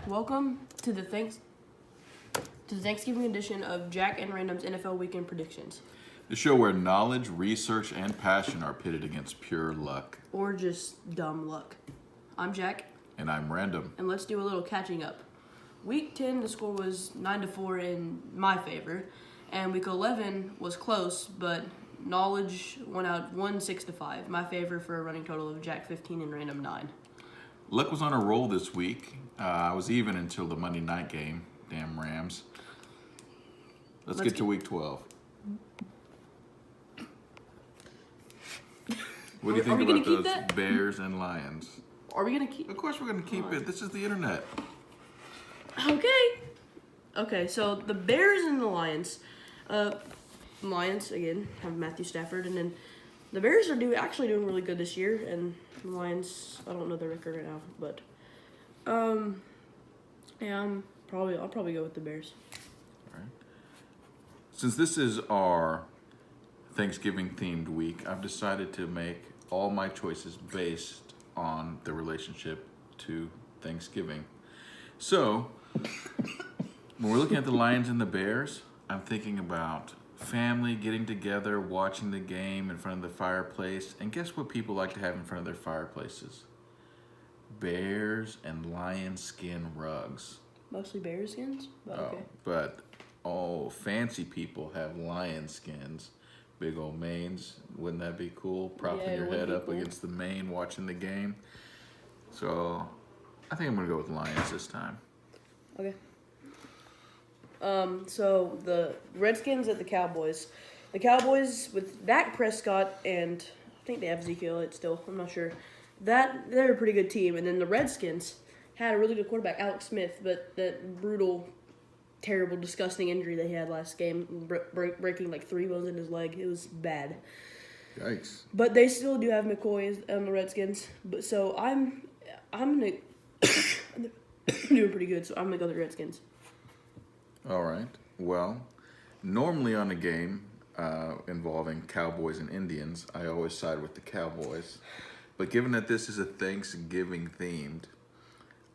Welcome to the Thanksgiving edition of Jack and Random's NFL Weekend Predictions. The show where knowledge, research, and passion are pitted against pure luck. Or just dumb luck. I'm Jack. And I'm Random. And let's do a little catching up. Week 10, the score was 9-4 in my favor. And week 11 was close, but knowledge went out 6-5. My favor for a running total of Jack 15 and Random 9. Luck was on a roll this week. I was even until the Monday night game. Damn Rams. Let's get to week 12. What do you think about those Bears and Lions? Are we going to keep... Of course we're going to keep it. This is the internet. Okay, so the Bears and the Lions. Lions, again, have Matthew Stafford. And then the Bears are actually doing really good this year. And the Lions, I don't know their record right now. But, yeah, I'll probably go with the Bears. All right. Since this is our Thanksgiving-themed week, I've decided to make all my choices based on the relationship to Thanksgiving. So, when we're looking at the Lions and the Bears, I'm thinking about family getting together, watching the game in front of the fireplace. And guess what people like to have in front of their fireplaces? Bears and lion skin rugs. Mostly bear skins? But okay. But fancy people have lion skins. Big old manes. Wouldn't that be cool? Propping your head up against the mane watching the game. So, I think I'm going to go with Lions this time. Okay. So the Redskins at the Cowboys. The Cowboys with Dak Prescott and I think they have Zeke Elliott still. I'm not sure. They're a pretty good team. And then the Redskins had a really good quarterback, Alex Smith, but that brutal, terrible, disgusting injury they had last game, breaking like 3 bones in his leg. It was bad. Yikes. But they still do have McCoy on the Redskins. But so I'm gonna doing pretty good. So I'm gonna go with the Redskins. All right. Well, normally on a game involving Cowboys and Indians, I always side with the Cowboys. But given that this is a Thanksgiving themed,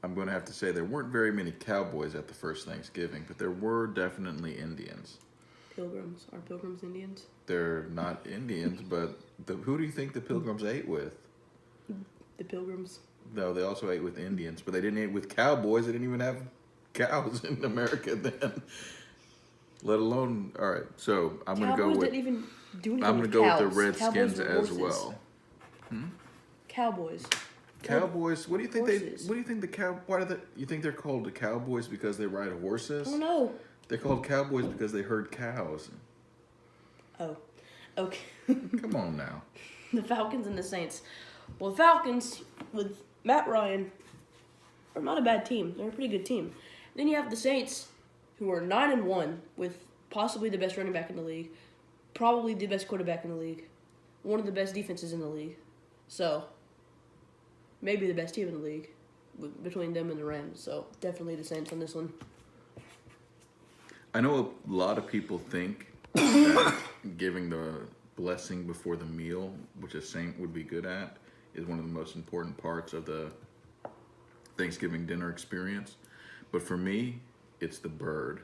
I'm going to have to say there weren't very many Cowboys at the first Thanksgiving, but there were definitely Indians. Pilgrims. Are Pilgrims Indians? They're not Indians, but who do you think the Pilgrims ate with? The Pilgrims. No, they also ate with Indians, but they didn't eat with Cowboys. They didn't even have cows in America then. Let alone, all right. So I'm going to go with. Didn't even do anything I'm going to go cows. with the Redskins as well. Cowboys. Cowboys. What do you think horses. What do you think the cow? You think they're called the Cowboys because they ride horses? Oh no. They're called Cowboys because they herd cows. Oh, okay. Come on now. The Falcons and the Saints. Well, the Falcons with Matt Ryan are not a bad team. They're a pretty good team. Then you have the Saints, who are 9-1 with possibly the best running back in the league, probably the best quarterback in the league, one of the best defenses in the league. So, maybe the best team in the league between them and the Rams. So, definitely the Saints on this one. I know a lot of people think that giving the blessing before the meal, which a saint would be good at, is one of the most important parts of the Thanksgiving dinner experience. But for me, it's the bird.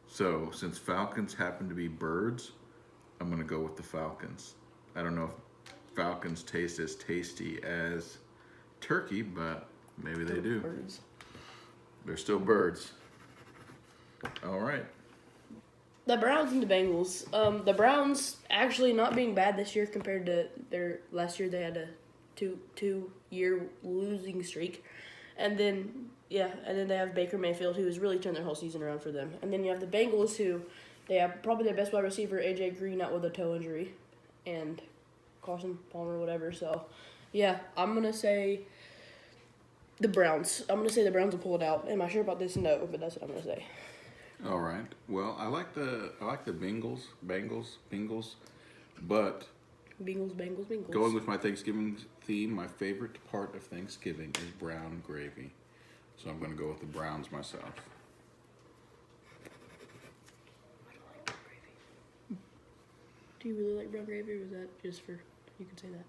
So, since Falcons happen to be birds, I'm going to go with the Falcons. I don't know if Falcons taste as tasty as turkey, but maybe they do. Birds. They're still birds. All right. The Browns and the Bengals. The Browns actually not being bad this year compared to their last year. They had a two-year losing streak. And then they have Baker Mayfield, who has really turned their whole season around for them. And then you have the Bengals, who they have probably their best wide receiver, A.J. Green, out with a toe injury, and Carson Palmer, whatever. So, yeah, I'm going to say the Browns. I'm going to say the Browns will pull it out. Am I sure about this? No, but that's what I'm going to say. All right. Well, I like the Bengals, but Bengals. going with my Thanksgiving theme, my favorite part of Thanksgiving is brown gravy. So I'm going to go with the Browns myself. I don't like brown gravy. Do you really like brown gravy, or was that just for you could say that?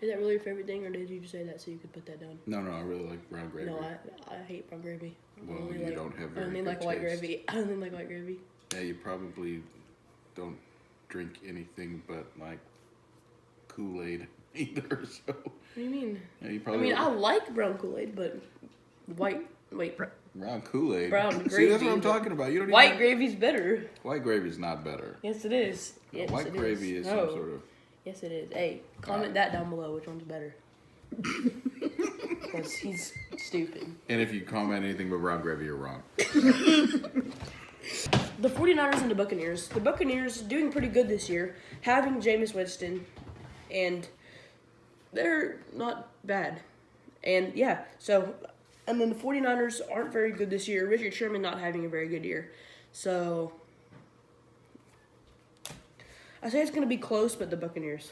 Is that really your favorite thing, or did you just say that so you could put that down? No, I really like brown gravy. No, I hate brown gravy. Well, you don't have I very only good like white taste. gravy. I only like white gravy. Yeah, you probably don't drink anything but like Kool-Aid either. So What do you mean? yeah, you I probably. mean, I like brown Kool-Aid, but brown Kool-Aid. Brown See, that's gravy. what I'm talking about. You don't white even. gravy's better. White gravy is not better. Yes, it is. Yes, White it gravy is No. some sort of. Yes, it is. Hey, comment that down below. Which one's better? Because he's stupid. And if you comment anything but brown gravy, you're wrong. The 49ers and the Buccaneers. The Buccaneers doing pretty good this year, having Jameis Winston, and they're not bad. And yeah, so, and then the 49ers aren't very good this year. Richard Sherman not having a very good year. So, I say it's going to be close, but the Buccaneers.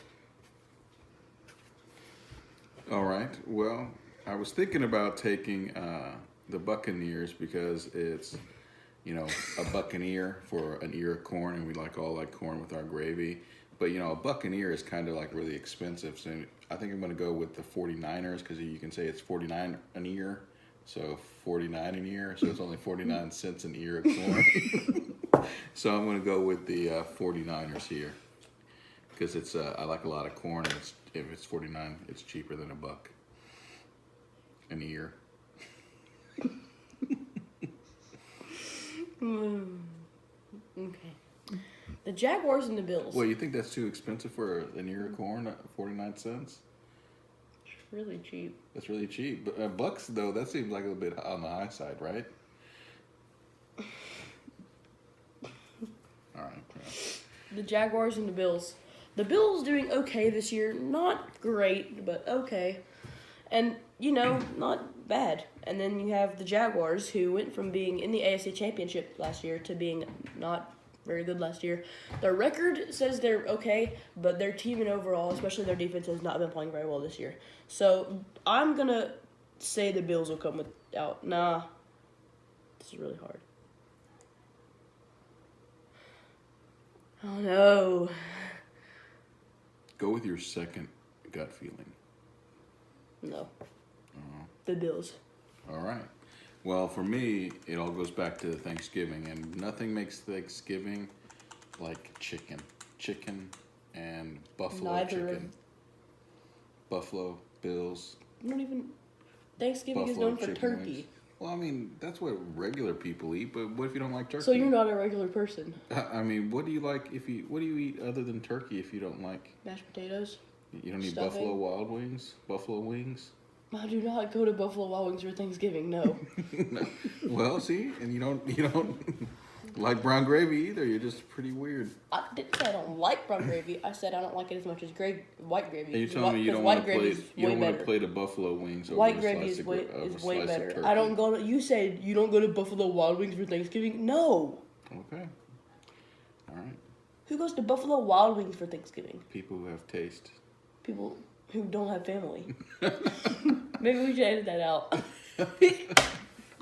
All right. Well, I was thinking about taking the Buccaneers because it's, you know, a buccaneer for an ear of corn, and we all like corn with our gravy. But, you know, a buccaneer is kind of like really expensive. So I think I'm going to go with the 49ers because you can say it's 49 an ear. So 49 an ear. So it's only 49 cents an ear of corn. So I'm going to go with the 49ers here because it's I like a lot of corn, and if it's 49, it's cheaper than $1 an ear. Okay. The Jaguars and the Bills. Well, you think that's too expensive for an ear of corn? 49 cents? It's really cheap. That's really cheap. But bucks, though, that seems like a little bit on the high side, right? All right. Yeah. The Jaguars and the Bills. The Bills doing okay this year. Not great, but okay. And, you know, not bad. And then you have the Jaguars, who went from being in the AFC Championship last year to being not very good last year. Their record says they're okay, but their team and overall, especially their defense, has not been playing very well this year. So I'm going to say the Bills will come out. Nah. This is really hard. Oh, no. Go with your second gut feeling. No. The Bills. All right. Well, for me, it all goes back to Thanksgiving, and nothing makes Thanksgiving like chicken. Chicken and buffalo Neither chicken. Buffalo, Bills, Not even. Thanksgiving is buffalo known for chicken turkey. wings. Well, I mean, that's what regular people eat, but what if you don't like turkey? So you're not a regular person. I mean, what do you like what do you eat other than turkey if you don't like? Mashed potatoes. You don't eat Stuffing. Buffalo Wild Wings? Buffalo wings? I do not go to Buffalo Wild Wings for Thanksgiving. No. No. Well, see, and you don't like brown gravy either. You're just pretty weird. I didn't say I don't like brown gravy. I said I don't like it as much as white gravy. And you're telling me you don't want to play? You don't want to play the buffalo wings over White a gravy slice is of, way of a is way slice of better. turkey. I don't go to. You said you don't go to Buffalo Wild Wings for Thanksgiving. No. Okay. All right. Who goes to Buffalo Wild Wings for Thanksgiving? People who have taste. People who don't have family. Maybe we should edit that out.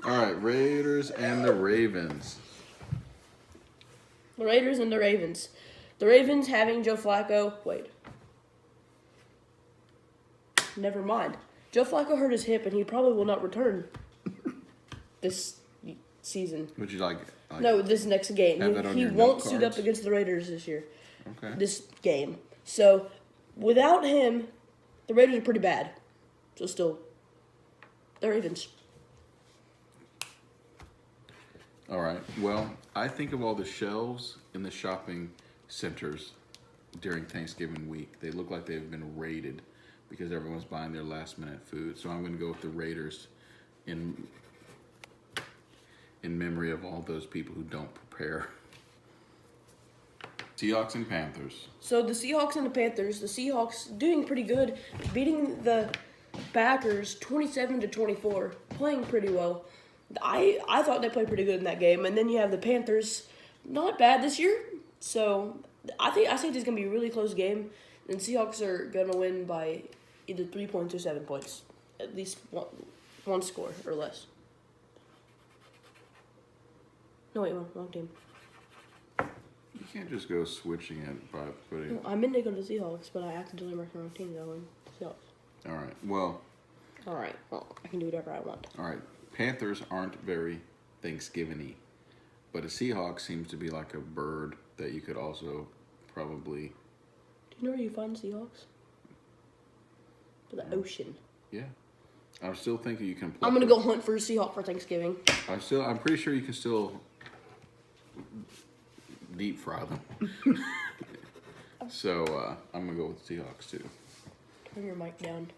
All right, Raiders and the Ravens. The Raiders and the Ravens. The Ravens having Joe Flacco. Wait. Never mind. Joe Flacco hurt his hip, and he probably will not return this season. Would you like? No, this next game. Have that on He your won't note suit cards? up against the Raiders this year. Okay. This game. So, without him, the Raiders are pretty bad. So still, the Ravens. All right. Well, I think of all the shelves in the shopping centers during Thanksgiving week. They look like they've been raided because everyone's buying their last-minute food. So I'm going to go with the Raiders in memory of all those people who don't prepare. Seahawks and Panthers. So the Seahawks and the Panthers. The Seahawks doing pretty good, beating the Packers 27-24, playing pretty well. I thought they played pretty good in that game, and then you have the Panthers, not bad this year. So I think this is gonna be a really close game, and Seahawks are gonna win by either 3 points or 7 points, at least one score or less. No wait, wrong team. You can't just go switching it by putting. I meant to go to Seahawks, but I accidentally marked the wrong team going to Seahawks. All right. Well. All right. Well, I can do whatever I want. All right. Panthers aren't very Thanksgiving-y, but a Seahawk seems to be like a bird that you could also probably. Do you know where you find Seahawks? The ocean. Yeah. I'm still thinking you can. I'm gonna go hunt for a Seahawk for Thanksgiving. I'm pretty sure you can still deep fry them. So I'm gonna go with Seahawks too. Turn your mic down.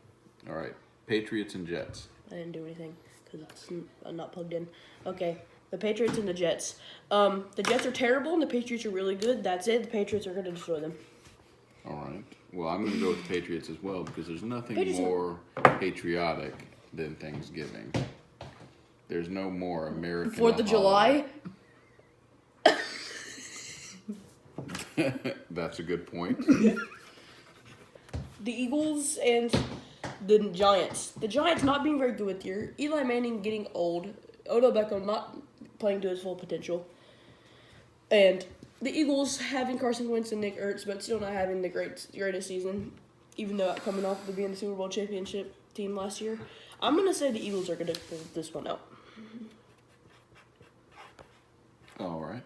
All right, Patriots and Jets. I didn't do anything because I'm not plugged in. Okay, the Patriots and the Jets. The Jets are terrible and the Patriots are really good. That's it. The Patriots are gonna destroy them. All right. Well, I'm gonna go with the Patriots as well because there's nothing Patriots more patriotic than Thanksgiving. There's no more American. 4th of July. That's a good point. The Eagles and the Giants. The Giants not being very good this year. Eli Manning getting old. Odell Beckham not playing to his full potential. And the Eagles having Carson Wentz and Nick Ertz, but still not having the greatest season, even though coming off of being the Super Bowl championship team last year. I'm going to say the Eagles are going to pull this one out. All right.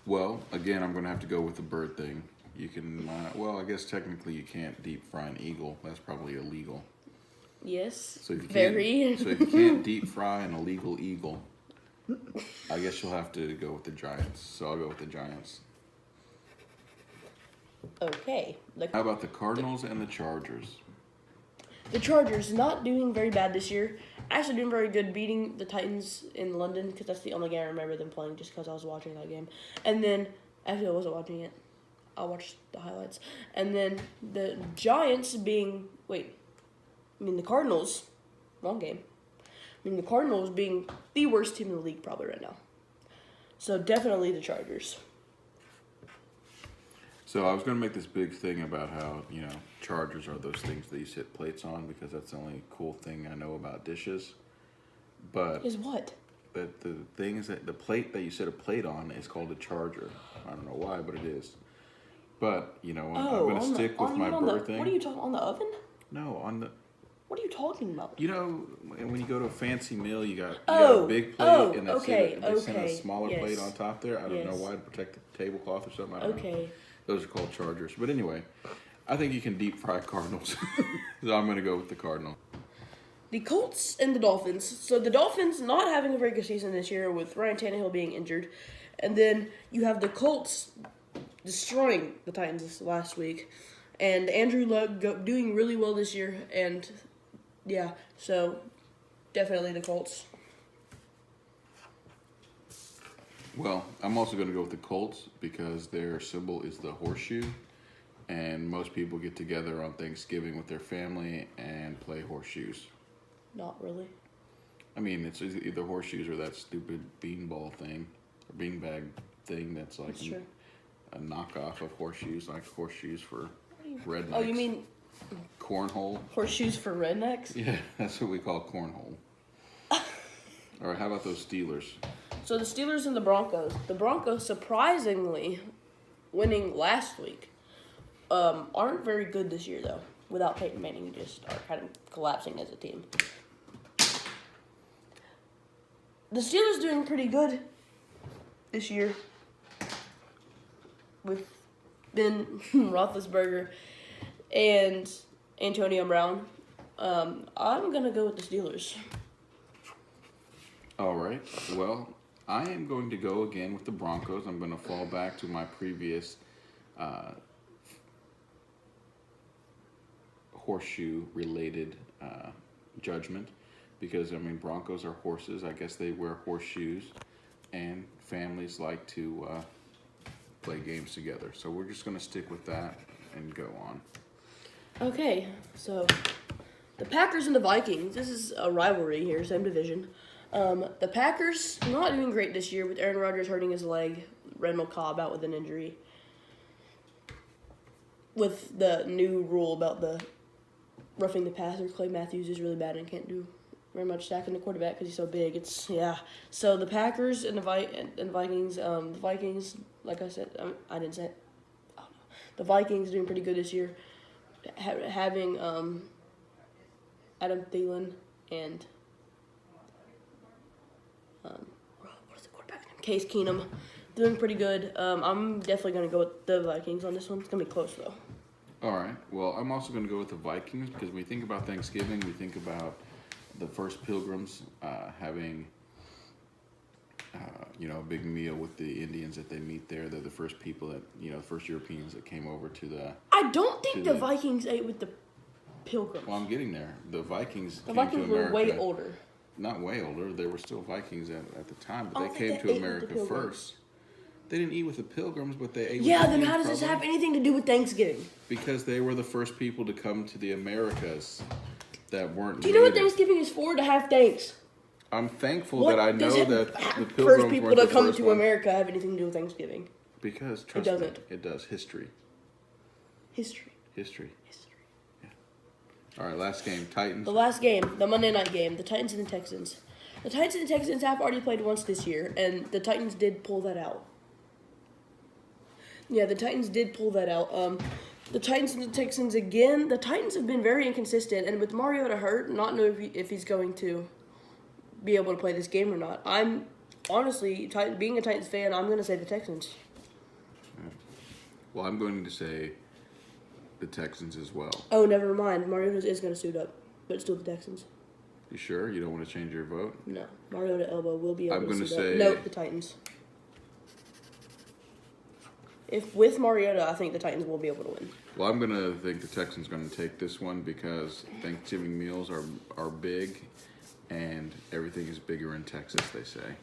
Well, again, I'm going to have to go with the bird thing. You can, I guess technically you can't deep fry an eagle. That's probably illegal. Yes, So if you very. Can't, so if you can't deep fry an illegal eagle, I guess you'll have to go with the Giants. So I'll go with the Giants. Okay. How about the Cardinals and the Chargers? The Chargers not doing very bad this year. Actually doing very good, beating the Titans in London because that's the only game I remember them playing just because I was watching that game. And then, actually I wasn't watching it. I watched the highlights. And then the Giants the Cardinals, wrong game. The Cardinals being the worst team in the league probably right now. So definitely the Chargers. So I was going to make this big thing about how, Chargers are those things that you sit plates on because that's the only cool thing I know about dishes. But Is what? that the thing is that the plate that you sit a plate on is called a charger. I don't know why, but it is. But, I'm going to stick with my bird thing. What are you talking, on the oven? No, on the... What are you talking about? When you go to a fancy meal, you got Oh, a big plate and okay, they send a okay, smaller yes. plate on top there. I don't know Yes. why, to protect the tablecloth or something. I don't know. Okay. Those are called chargers. But anyway, I think you can deep fry Cardinals. So I'm going to go with the Cardinal. The Colts and the Dolphins. So the Dolphins not having a very good season this year with Ryan Tannehill being injured. And then you have the Colts destroying the Titans this last week. And Andrew Luck doing really well this year. And, yeah, so definitely the Colts. Well, I'm also going to go with the Colts because their symbol is the horseshoe. And most people get together on Thanksgiving with their family and play horseshoes. Not really. I mean, it's either horseshoes or that stupid beanball thing, or beanbag thing that's like That's true. a knockoff of horseshoes, like horseshoes for rednecks. Oh, you mean cornhole? horseshoes for rednecks? Yeah, that's what we call cornhole. All right, how about those Steelers? So the Steelers and the Broncos. The Broncos surprisingly winning last week. Aren't very good this year though. Without Peyton Manning, just are kind of collapsing as a team. The Steelers doing pretty good this year with Ben Roethlisberger and Antonio Brown. I'm gonna go with the Steelers. All right, well, I am going to go again with the Broncos. I'm going to fall back to my previous horseshoe-related judgment because, Broncos are horses. I guess they wear horseshoes, and families like to play games together. So we're just going to stick with that and go on. Okay, so the Packers and the Vikings. This is a rivalry here, same division. The Packers not doing great this year with Aaron Rodgers hurting his leg, Randall Cobb out with an injury. With the new rule about the roughing the passer, Clay Matthews is really bad and can't do very much stacking the quarterback because he's so big. Yeah. So the Packers and the Vikings. The Vikings, like I said, I didn't say it. Oh, no. The Vikings doing pretty good this year, having Adam Thielen and what is the quarterback's name? Case Keenum, doing pretty good. I'm definitely gonna go with the Vikings on this one. It's gonna be close though. All right. Well, I'm also going to go with the Vikings because when we think about Thanksgiving, we think about the first Pilgrims having, a big meal with the Indians that they meet there. They're the first people that, the first Europeans that came over to the. I don't think the Vikings ate with the Pilgrims. Well, I'm getting there. The Vikings. The Vikings were way older. Not way older. They were still Vikings at the time, but I don't they think came they to ate with America the Pilgrims. first. They didn't eat with the Pilgrims, but they ate with Yeah, the then Indians how does this probably. have anything to do with Thanksgiving? Because they were the first people to come to the Americas that weren't. Do you know what native. Thanksgiving is for? To have thanks. I'm thankful What that I does know it- that the first Pilgrims people weren't to the come first to ones. America have anything to do with Thanksgiving? Because trust doesn't. me, it does. History. History. All right, last game. Titans. The last game, the Monday night game, the Titans and the Texans. The Titans and the Texans have already played once this year, and the Titans did pull that out. Yeah, the Titans did pull that out. The Titans and the Texans again. The Titans have been very inconsistent, and with Mariota hurt, not know if he's going to be able to play this game or not. I'm honestly, being a Titans fan, I'm going to say the Texans. Well, I'm going to say the Texans as well. Oh, never mind. Mariota is going to suit up, but it's still the Texans. You sure? You don't want to change your vote? No, Mariota elbow will be able I'm to gonna suit say- up. No, the Titans. If with Mariota, I think the Titans will be able to win. Well, I'm going to think the Texans going to take this one because Thanksgiving meals are big, and everything is bigger in Texas, they say.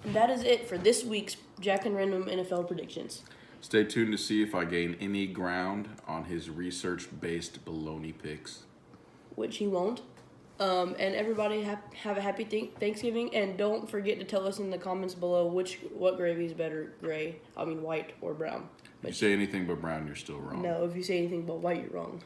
And that is it for this week's Jack and Random NFL predictions. Stay tuned to see if I gain any ground on his research-based baloney picks. Which he won't. And everybody have a happy Thanksgiving, and don't forget to tell us in the comments below what gravy is better, white or brown. If you say anything but brown, you're still wrong. No, if you say anything but white, you're wrong.